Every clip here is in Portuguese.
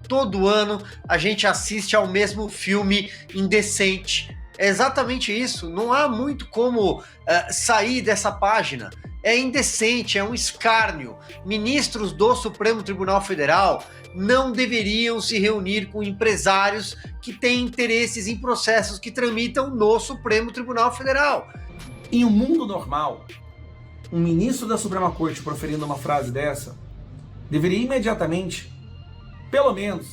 todo ano a gente assiste ao mesmo filme indecente. É exatamente isso, não há muito como sair dessa página. É indecente, é um escárnio. Ministros do Supremo Tribunal Federal não deveriam se reunir com empresários que têm interesses em processos que tramitam no Supremo Tribunal Federal. Em um mundo normal, um ministro da Suprema Corte proferindo uma frase dessa deveria imediatamente, pelo menos,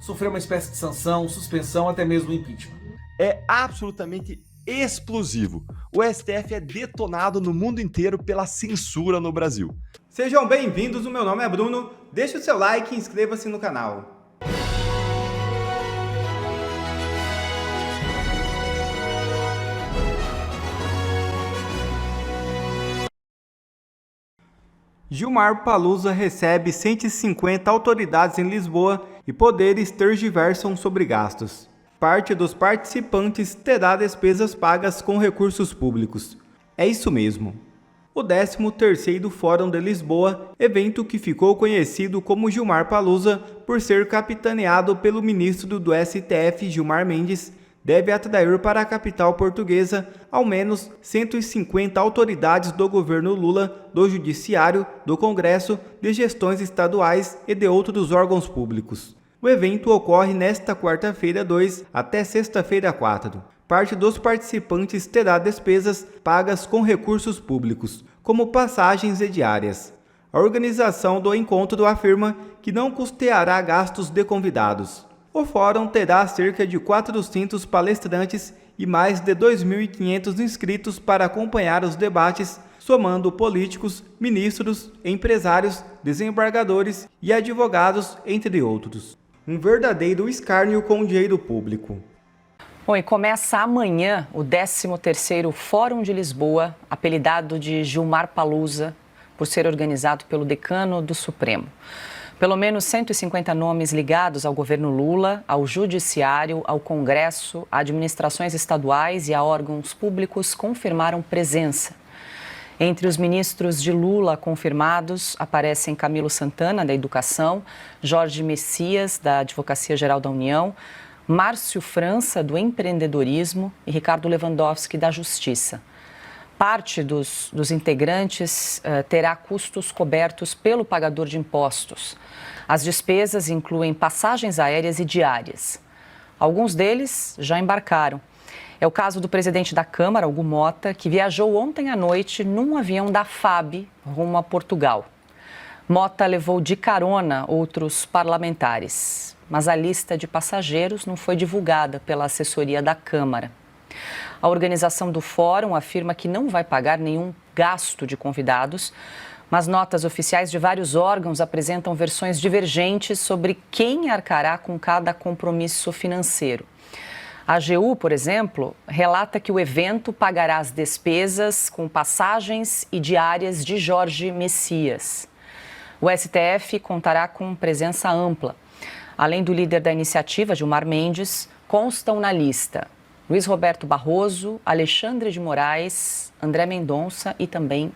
sofrer uma espécie de sanção, suspensão, até mesmo impeachment. É absolutamente explosivo. O STF é detonado no mundo inteiro pela censura no Brasil. Sejam bem-vindos, o meu nome é Bruno, deixe o seu like e inscreva-se no canal. Gilmar Paluza recebe 150 autoridades em Lisboa e poderes tergiversam sobre gastos. Parte dos participantes terá despesas pagas com recursos públicos. É isso mesmo. O 13º Fórum de Lisboa, evento que ficou conhecido como Gilmar Paluza por ser capitaneado pelo ministro do STF Gilmar Mendes, deve atrair para a capital portuguesa ao menos 150 autoridades do governo Lula, do Judiciário, do Congresso, de gestões estaduais e de outros órgãos públicos. O evento ocorre nesta quarta-feira 2 até sexta-feira 4. Parte dos participantes terá despesas pagas com recursos públicos, como passagens e diárias. A organização do encontro afirma que não custeará gastos de convidados. O fórum terá cerca de 400 palestrantes e mais de 2.500 inscritos para acompanhar os debates, somando políticos, ministros, empresários, desembargadores e advogados, entre outros. Um verdadeiro escárnio com o dinheiro público. Bom, e começa amanhã o 13º Fórum de Lisboa, apelidado de Gilmar Paluza, por ser organizado pelo decano do Supremo. Pelo menos 150 nomes ligados ao governo Lula, ao Judiciário, ao Congresso, a administrações estaduais e a órgãos públicos confirmaram presença. Entre os ministros de Lula confirmados aparecem Camilo Santana, da Educação, Jorge Messias, da Advocacia Geral da União, Márcio França, do Empreendedorismo e Ricardo Lewandowski, da Justiça. Parte dos integrantes terá custos cobertos pelo pagador de impostos. As despesas incluem passagens aéreas e diárias. Alguns deles já embarcaram. É o caso do presidente da Câmara, Hugo Mota, que viajou ontem à noite num avião da FAB rumo a Portugal. Mota levou de carona outros parlamentares, mas a lista de passageiros não foi divulgada pela assessoria da Câmara. A organização do fórum afirma que não vai pagar nenhum gasto de convidados, mas notas oficiais de vários órgãos apresentam versões divergentes sobre quem arcará com cada compromisso financeiro. A AGU, por exemplo, relata que o evento pagará as despesas com passagens e diárias de Jorge Messias. O STF contará com presença ampla. Além do líder da iniciativa, Gilmar Mendes, constam na lista Luiz Roberto Barroso, Alexandre de Moraes, André Mendonça e também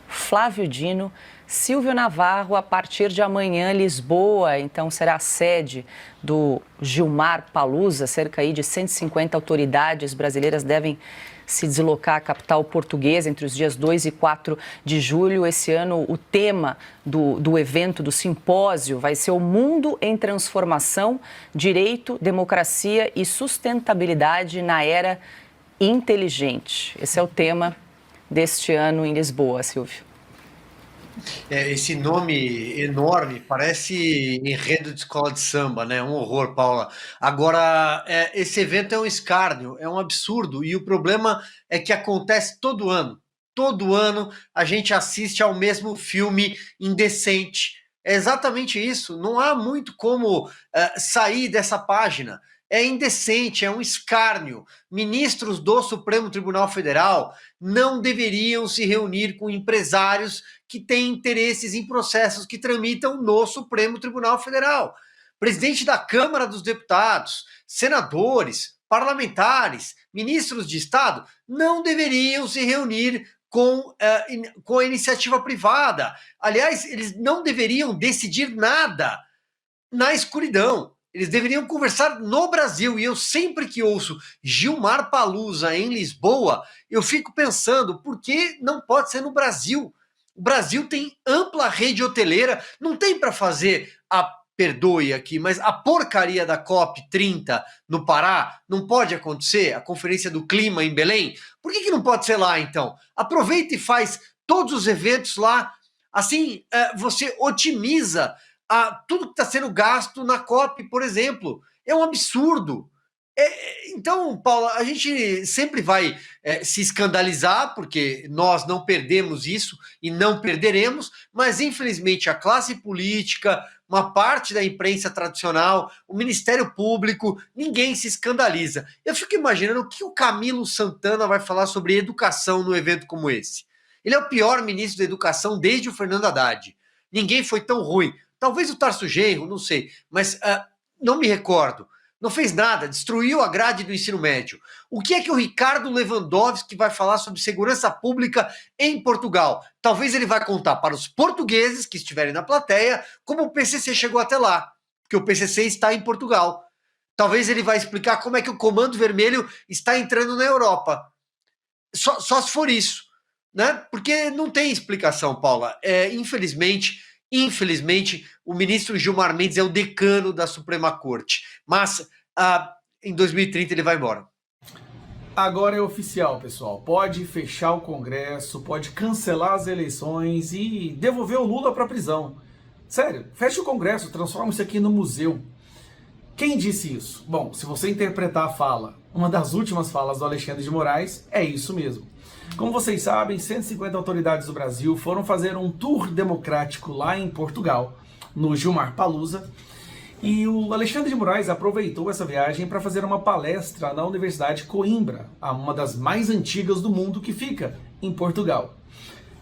Flávio Dino, Silvio Navarro. A partir de amanhã, Lisboa, então, será a sede do Gilmar Paluza. Cerca aí de 150 autoridades brasileiras devem se deslocar à capital portuguesa entre os dias 2 e 4 de julho. Esse ano, o tema do evento, do simpósio, vai ser o Mundo em Transformação, Direito, Democracia e Sustentabilidade na Era Inteligente. Esse é o tema deste ano em Lisboa, Silvio. Esse nome enorme parece enredo de escola de samba, né? Um horror, Paula. Agora, esse evento é um escárnio, é um absurdo, e o problema é que acontece todo ano. Todo ano a gente assiste ao mesmo filme indecente. É exatamente isso, não há muito como sair dessa página. É indecente, é um escárnio. Ministros do Supremo Tribunal Federal não deveriam se reunir com empresários que têm interesses em processos que tramitam no Supremo Tribunal Federal. Presidente da Câmara dos Deputados, senadores, parlamentares, ministros de Estado não deveriam se reunir com a iniciativa privada. Aliás, eles não deveriam decidir nada na escuridão. Eles deveriam conversar no Brasil. E eu sempre que ouço Gilmar Palusa em Lisboa, eu fico pensando, por que não pode ser no Brasil? O Brasil tem ampla rede hoteleira, não tem para fazer perdoe aqui, mas a porcaria da COP30 no Pará não pode acontecer? A Conferência do Clima em Belém? Por que não pode ser lá, então? Aproveita e faz todos os eventos lá. Assim, você otimiza tudo que está sendo gasto na COP, por exemplo. É um absurdo. Então, Paula, a gente sempre vai se escandalizar, porque nós não perdemos isso e não perderemos, mas infelizmente a classe política, uma parte da imprensa tradicional, o Ministério Público, ninguém se escandaliza. Eu fico imaginando o que o Camilo Santana vai falar sobre educação num evento como esse. Ele é o pior ministro da educação desde o Fernando Haddad. Ninguém foi tão ruim. Talvez o Tarso Genro, não sei, mas não me recordo. Não fez nada, destruiu a grade do ensino médio. O que é que o Ricardo Lewandowski vai falar sobre segurança pública em Portugal? Talvez ele vai contar para os portugueses que estiverem na plateia como o PCC chegou até lá, porque o PCC está em Portugal. Talvez ele vai explicar como é que o Comando Vermelho está entrando na Europa. Só se for isso, né? Porque não tem explicação, Paula. Infelizmente, o ministro Gilmar Mendes é o decano da Suprema Corte, mas em 2030 ele vai embora. Agora é oficial, pessoal. Pode fechar o Congresso, pode cancelar as eleições e devolver o Lula para a prisão. Sério, fecha o Congresso, transforma isso aqui no museu. Quem disse isso? Bom, se você interpretar a fala, uma das últimas falas do Alexandre de Moraes, é isso mesmo. Como vocês sabem, 150 autoridades do Brasil foram fazer um tour democrático lá em Portugal, no Gilmar Palusa, e o Alexandre de Moraes aproveitou essa viagem para fazer uma palestra na Universidade Coimbra, uma das mais antigas do mundo que fica em Portugal.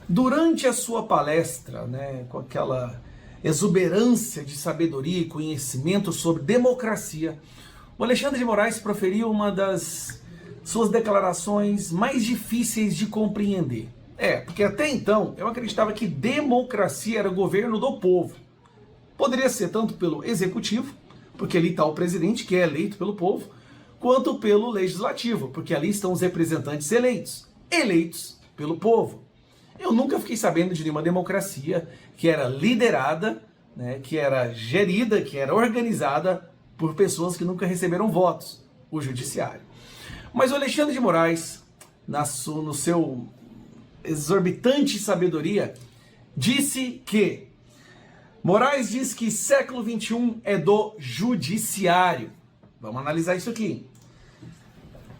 Durante a sua palestra, com aquela exuberância de sabedoria e conhecimento sobre democracia, o Alexandre de Moraes proferiu uma das suas declarações mais difíceis de compreender. Porque até então eu acreditava que democracia era o governo do povo. Poderia ser tanto pelo executivo, porque ali está o presidente que é eleito pelo povo, quanto pelo legislativo, porque ali estão os representantes eleitos pelo povo. Eu nunca fiquei sabendo de nenhuma democracia que era liderada, que era gerida, que era organizada por pessoas que nunca receberam votos, o judiciário. Mas o Alexandre de Moraes, no seu exorbitante sabedoria, disse que Moraes diz que século XXI é do judiciário. Vamos analisar isso aqui.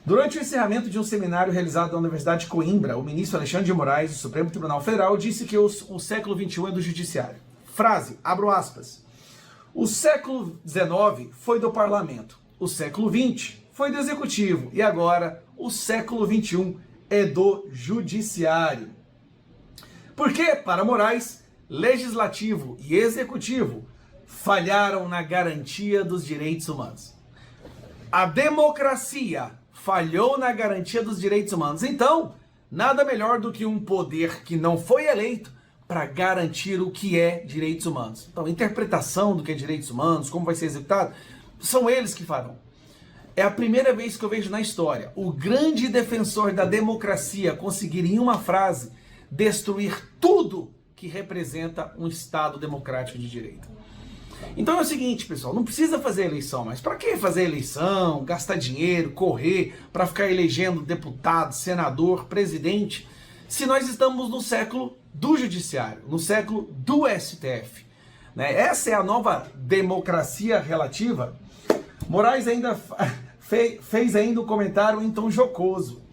Durante o encerramento de um seminário realizado na Universidade de Coimbra, o ministro Alexandre de Moraes, do Supremo Tribunal Federal, disse que o século XXI é do judiciário. Frase, abro aspas. O século XIX foi do parlamento. O século XX foi do executivo. E agora, o século XXI é do judiciário. Porque, para Moraes, legislativo e executivo falharam na garantia dos direitos humanos. A democracia falhou na garantia dos direitos humanos. Então, nada melhor do que um poder que não foi eleito para garantir o que é direitos humanos. Então, a interpretação do que é direitos humanos, como vai ser executado, são eles que farão. É a primeira vez que eu vejo na história o grande defensor da democracia conseguir em uma frase destruir tudo que representa um Estado democrático de direito. Então é o seguinte, pessoal, não precisa fazer eleição, mas para que fazer eleição, gastar dinheiro, correr para ficar elegendo deputado, senador, presidente, se nós estamos no século do judiciário, no século do STF. Essa é a nova democracia relativa. Moraes ainda fez ainda um comentário em tom jocoso,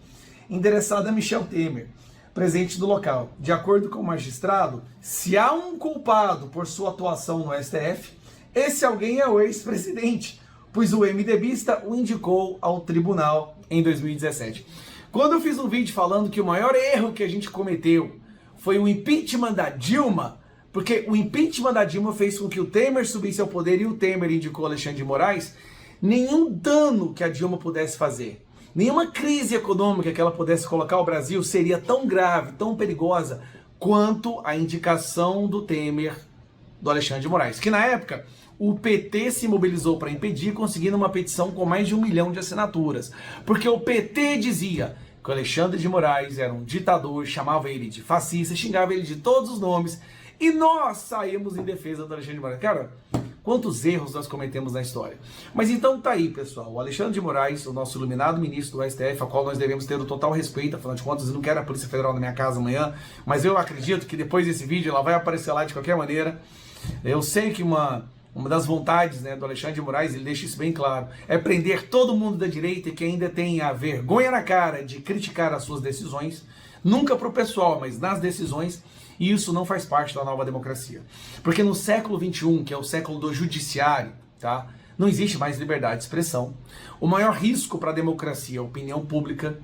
endereçado a Michel Temer, presente do local. De acordo com o magistrado, se há um culpado por sua atuação no STF, esse alguém é o ex-presidente, pois o MDBista o indicou ao tribunal em 2017. Quando eu fiz um vídeo falando que o maior erro que a gente cometeu foi o impeachment da Dilma, porque o impeachment da Dilma fez com que o Temer subisse ao poder e o Temer indicou Alexandre de Moraes, nenhum dano que a Dilma pudesse fazer, nenhuma crise econômica que ela pudesse colocar o Brasil seria tão grave, tão perigosa, quanto a indicação do Temer, do Alexandre de Moraes. Que na época, O PT se mobilizou para impedir, conseguindo uma petição com mais de 1 milhão de assinaturas. Porque o PT dizia que o Alexandre de Moraes era um ditador, chamava ele de fascista, xingava ele de todos os nomes, e nós saímos em defesa do Alexandre de Moraes. Cara, quantos erros nós cometemos na história. Mas então tá aí, pessoal. O Alexandre de Moraes, o nosso iluminado ministro do STF, a qual nós devemos ter o total respeito, afinal de contas, eu não quero a Polícia Federal na minha casa amanhã, mas eu acredito que depois desse vídeo ela vai aparecer lá de qualquer maneira. Eu sei que uma das vontades, né, do Alexandre de Moraes, ele deixa isso bem claro, é prender todo mundo da direita que ainda tem a vergonha na cara de criticar as suas decisões, nunca pro pessoal, mas nas decisões. E isso não faz parte da nova democracia. Porque no século XXI, que é o século do judiciário, tá? Não existe mais liberdade de expressão. O maior risco para a democracia é a opinião pública.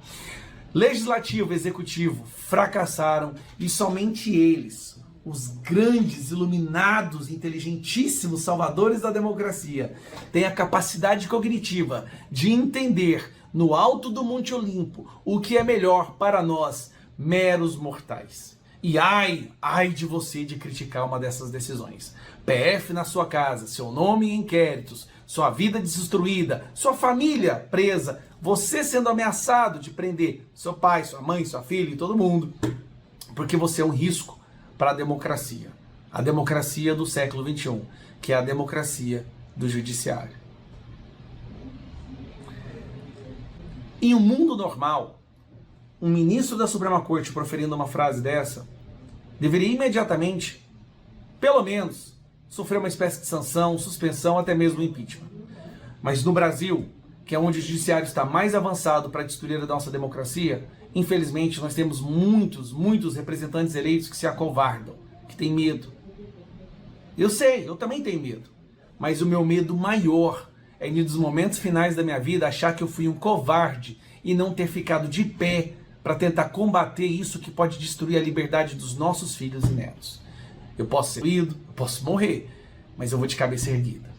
Legislativo e executivo fracassaram e somente eles, os grandes, iluminados, inteligentíssimos salvadores da democracia, têm a capacidade cognitiva de entender no alto do Monte Olimpo o que é melhor para nós, meros mortais. E ai de você de criticar uma dessas decisões. PF na sua casa, seu nome em inquéritos, sua vida destruída, sua família presa, você sendo ameaçado de prender seu pai, sua mãe, sua filha e todo mundo, porque você é um risco para a democracia do século XXI, que é a democracia do judiciário. Em um mundo normal, um ministro da Suprema Corte proferindo uma frase dessa deveria imediatamente, pelo menos, sofrer uma espécie de sanção, suspensão, até mesmo impeachment. Mas no Brasil, que é onde o judiciário está mais avançado para destruir a nossa democracia, infelizmente nós temos muitos representantes eleitos que se acovardam, que têm medo. Eu sei, eu também tenho medo. Mas o meu medo maior é, nos momentos finais da minha vida, achar que eu fui um covarde e não ter ficado de pé para tentar combater isso que pode destruir a liberdade dos nossos filhos e netos. Eu posso ser doído, eu posso morrer, mas eu vou de cabeça erguida.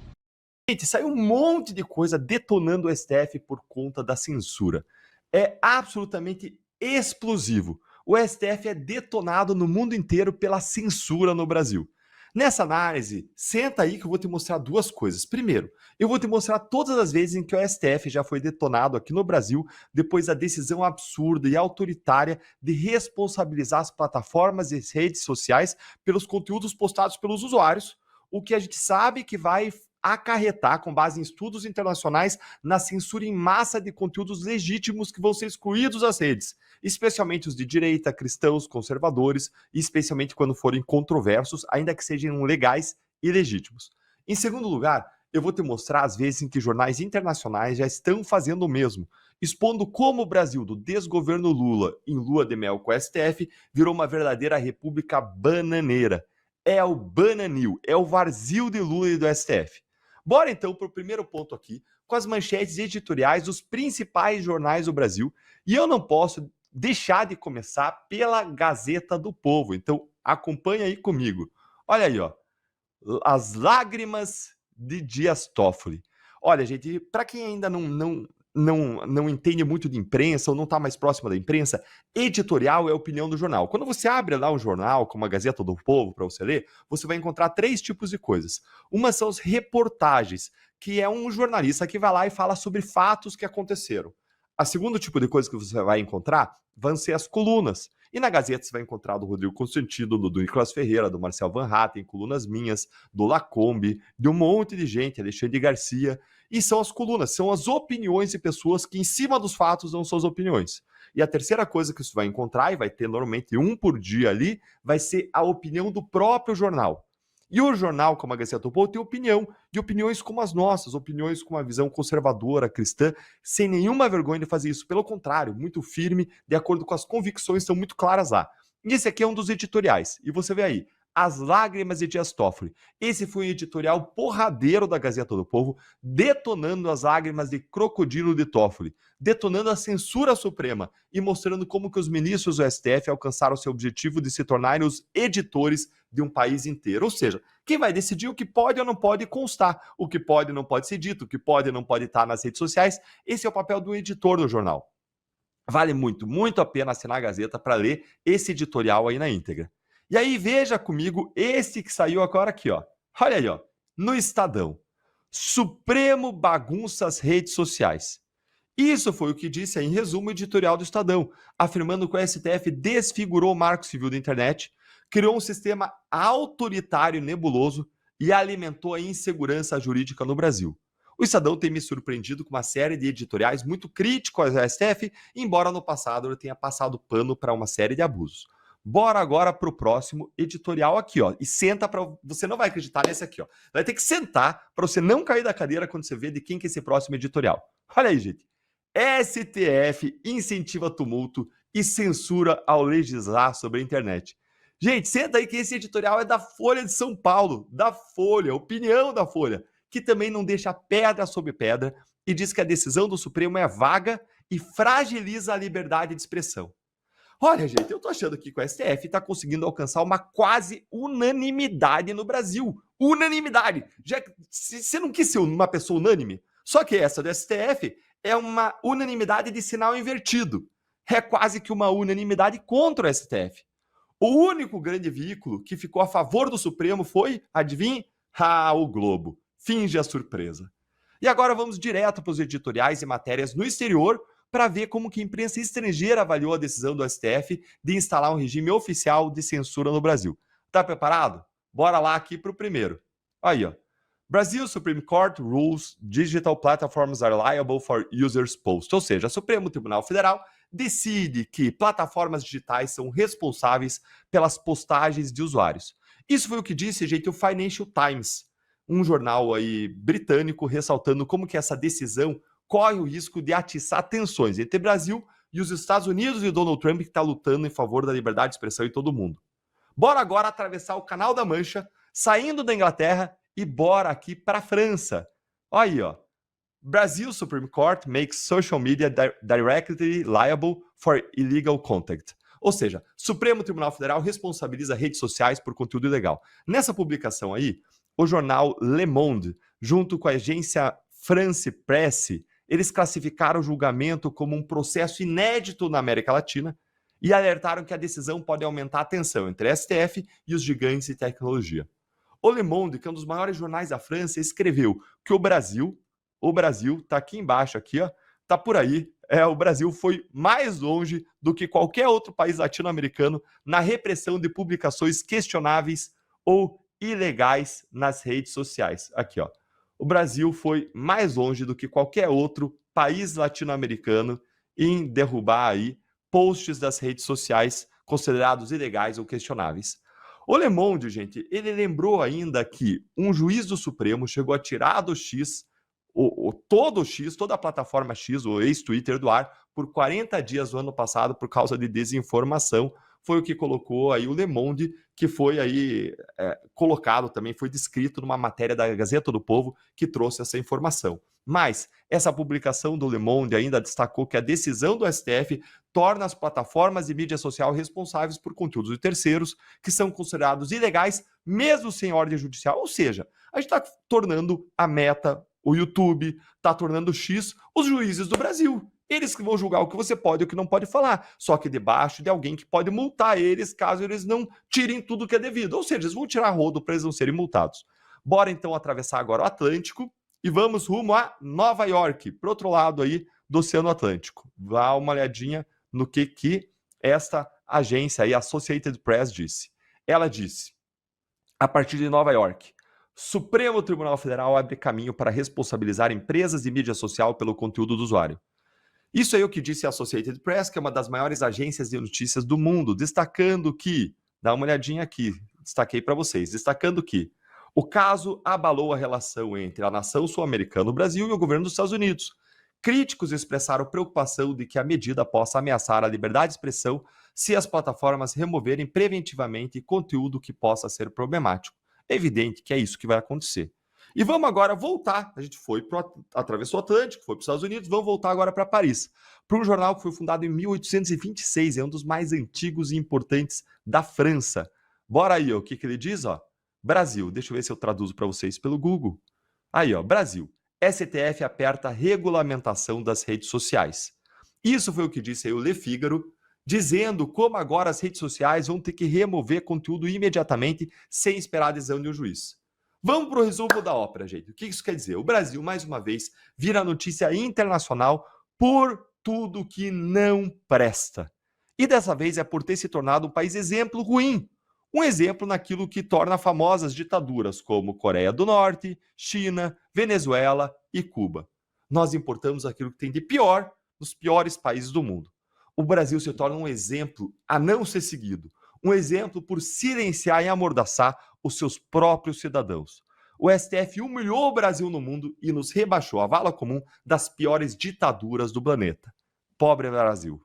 Gente, saiu um monte de coisa detonando o STF por conta da censura. É absolutamente explosivo. O STF é detonado no mundo inteiro pela censura no Brasil. Nessa análise, senta aí que eu vou te mostrar duas coisas. Primeiro, eu vou te mostrar todas as vezes em que o STF já foi detonado aqui no Brasil depois da decisão absurda e autoritária de responsabilizar as plataformas e as redes sociais pelos conteúdos postados pelos usuários, o que a gente sabe que vai acarretar, com base em estudos internacionais, na censura em massa de conteúdos legítimos que vão ser excluídos das redes, especialmente os de direita, cristãos, conservadores, e especialmente quando forem controversos, ainda que sejam legais e legítimos. Em segundo lugar, eu vou te mostrar as vezes em que jornais internacionais já estão fazendo o mesmo, expondo como o Brasil do desgoverno Lula, em lua de mel com o STF, virou uma verdadeira república bananeira. É o bananil, é o varzio de Lula e do STF. Bora então para o primeiro ponto aqui, com as manchetes editoriais dos principais jornais do Brasil. E eu não posso deixar de começar pela Gazeta do Povo. Então acompanha aí comigo. Olha aí, ó. As lágrimas de Dias Toffoli. Olha, gente, para quem ainda não entende muito de imprensa ou não está mais próximo da imprensa, editorial é a opinião do jornal. Quando você abre lá um jornal, como a Gazeta do Povo, para você ler, você vai encontrar 3 tipos de coisas. Uma são as reportagens, que é um jornalista que vai lá e fala sobre fatos que aconteceram. A segundo tipo de coisa que você vai encontrar vão ser as colunas. E na Gazeta você vai encontrar do Rodrigo Constantino, do Nicolas Ferreira, do Marcel Van Hatten, colunas minhas, do Lacombe, de um monte de gente, Alexandre Garcia. E são as colunas, são as opiniões de pessoas que em cima dos fatos dão suas opiniões. E a terceira coisa que você vai encontrar, e vai ter normalmente um por dia ali, vai ser a opinião do próprio jornal. E o jornal, como a Gazeta do Povo, tem opinião, de opiniões como as nossas, opiniões com uma visão conservadora, cristã, sem nenhuma vergonha de fazer isso. Pelo contrário, muito firme, de acordo com as convicções, estão muito claras lá. E esse aqui é um dos editoriais. E você vê aí, As Lágrimas de Dias Toffoli. Esse foi um editorial porradeiro da Gazeta do Povo, detonando as lágrimas de crocodilo de Toffoli, detonando a censura suprema e mostrando como que os ministros do STF alcançaram seu objetivo de se tornarem os editores de um país inteiro. Ou seja, quem vai decidir o que pode ou não pode constar, o que pode e não pode ser dito, o que pode e não pode estar nas redes sociais. Esse é o papel do editor do jornal. Vale muito a pena assinar a Gazeta para ler esse editorial aí na íntegra. E aí veja comigo esse que saiu agora aqui, ó. Olha aí, ó. no Estadão. Supremo bagunça as redes sociais. Isso foi o que disse aí, em resumo, o editorial do Estadão, afirmando que o STF desfigurou o marco civil da internet, criou um sistema autoritário e nebuloso e alimentou a insegurança jurídica no Brasil. O Estadão tem me surpreendido com uma série de editoriais muito críticos ao STF, embora no passado ele tenha passado pano para uma série de abusos. Bora agora para o próximo editorial aqui, ó. E senta para... Você não vai acreditar nesse aqui, ó. Vai ter que sentar para você não cair da cadeira quando você vê de quem que é esse próximo editorial. Olha aí, gente. STF incentiva tumulto e censura ao legislar sobre a internet. Gente, senta aí que esse editorial é da Folha de São Paulo, da Folha, opinião da Folha, que também não deixa pedra sobre pedra e diz que a decisão do Supremo é vaga e fragiliza a liberdade de expressão. Olha, gente, eu tô achando aqui que o STF está conseguindo alcançar uma quase unanimidade no Brasil. Unanimidade! Já, você não quis ser uma pessoa unânime? Só que essa do STF é uma unanimidade de sinal invertido. É quase que uma unanimidade contra o STF. O único grande veículo que ficou a favor do Supremo foi, adivinhe? O Globo. Finge a surpresa. E agora vamos direto para os editoriais e matérias no exterior para ver como que a imprensa estrangeira avaliou a decisão do STF de instalar um regime oficial de censura no Brasil. Tá preparado? Bora lá aqui para o primeiro. Aí, ó. Brazil Supreme Court rules digital platforms are liable for users' posts. Ou seja, o Supremo Tribunal Federal decide que plataformas digitais são responsáveis pelas postagens de usuários. Isso foi o que disse, gente, o Financial Times, um jornal aí britânico, ressaltando como que essa decisão corre o risco de atiçar tensões entre o Brasil e os Estados Unidos e Donald Trump, que está lutando em favor da liberdade de expressão em todo o mundo. Bora agora atravessar o Canal da Mancha, saindo da Inglaterra e bora aqui para a França. Olha aí, ó. Brazil Supreme Court makes social media directly liable for illegal content. Ou seja, Supremo Tribunal Federal responsabiliza redes sociais por conteúdo ilegal. Nessa publicação aí, o jornal Le Monde, junto com a agência France Presse, eles classificaram o julgamento como um processo inédito na América Latina e alertaram que a decisão pode aumentar a tensão entre a STF e os gigantes de tecnologia. O Le Monde, que é um dos maiores jornais da França, escreveu que o Brasil tá aqui embaixo, aqui, ó, tá por aí. O Brasil foi mais longe do que qualquer outro país latino-americano na repressão de publicações questionáveis ou ilegais nas redes sociais. Aqui, ó. O Brasil foi mais longe do que qualquer outro país latino-americano em derrubar aí posts das redes sociais considerados ilegais ou questionáveis. O Le Monde, gente, ele lembrou ainda que um juiz do Supremo chegou a tirar do X, todo o X, toda a plataforma X, o ex-Twitter do ar, por 40 dias no ano passado por causa de desinformação. Foi o que colocou aí o Le Monde, que foi aí colocado também, foi descrito numa matéria da Gazeta do Povo que trouxe essa informação. Mas essa publicação do Le Monde ainda destacou que a decisão do STF torna as plataformas de mídia social responsáveis por conteúdos de terceiros que são considerados ilegais, mesmo sem ordem judicial. Ou seja, a gente está tornando a Meta, o YouTube, está tornando o X os juízes do Brasil. Eles que vão julgar o que você pode e o que não pode falar, só que debaixo de alguém que pode multar eles caso eles não tirem tudo que é devido. Ou seja, eles vão tirar rodo para eles não serem multados. Bora então atravessar agora o Atlântico e vamos rumo a Nova York, para o outro lado aí do Oceano Atlântico. Dá uma olhadinha no que esta agência aí, a Associated Press, disse. Ela disse, a partir de Nova York, Supremo Tribunal Federal abre caminho para responsabilizar empresas de mídia social pelo conteúdo do usuário. Isso aí é o que disse a Associated Press, que é uma das maiores agências de notícias do mundo, destacando que, dá uma olhadinha aqui, destaquei para vocês, destacando que o caso abalou a relação entre a nação sul-americana, o Brasil, e o governo dos Estados Unidos. Críticos expressaram preocupação de que a medida possa ameaçar a liberdade de expressão se as plataformas removerem preventivamente conteúdo que possa ser problemático. É evidente que é isso que vai acontecer. E vamos agora voltar, a gente atravessou o Atlântico, foi para os Estados Unidos, vamos voltar agora para Paris, para um jornal que foi fundado em 1826, é um dos mais antigos e importantes da França. Bora aí, ó, o que ele diz? Ó? Brasil, deixa eu ver se eu traduzo para vocês pelo Google. Aí, ó, Brasil, STF aperta a regulamentação das redes sociais. Isso foi o que disse aí o Le Figaro, dizendo como agora as redes sociais vão ter que remover conteúdo imediatamente sem esperar a adesão de um juiz. Vamos para o resumo da ópera, gente. O que isso quer dizer? O Brasil, mais uma vez, vira notícia internacional por tudo que não presta. E dessa vez é por ter se tornado um país exemplo ruim. Um exemplo naquilo que torna famosas ditaduras como Coreia do Norte, China, Venezuela e Cuba. Nós importamos aquilo que tem de pior nos piores países do mundo. O Brasil se torna um exemplo a não ser seguido. Um exemplo por silenciar e amordaçar os seus próprios cidadãos. O STF humilhou o Brasil no mundo e nos rebaixou à vala comum das piores ditaduras do planeta. Pobre Brasil.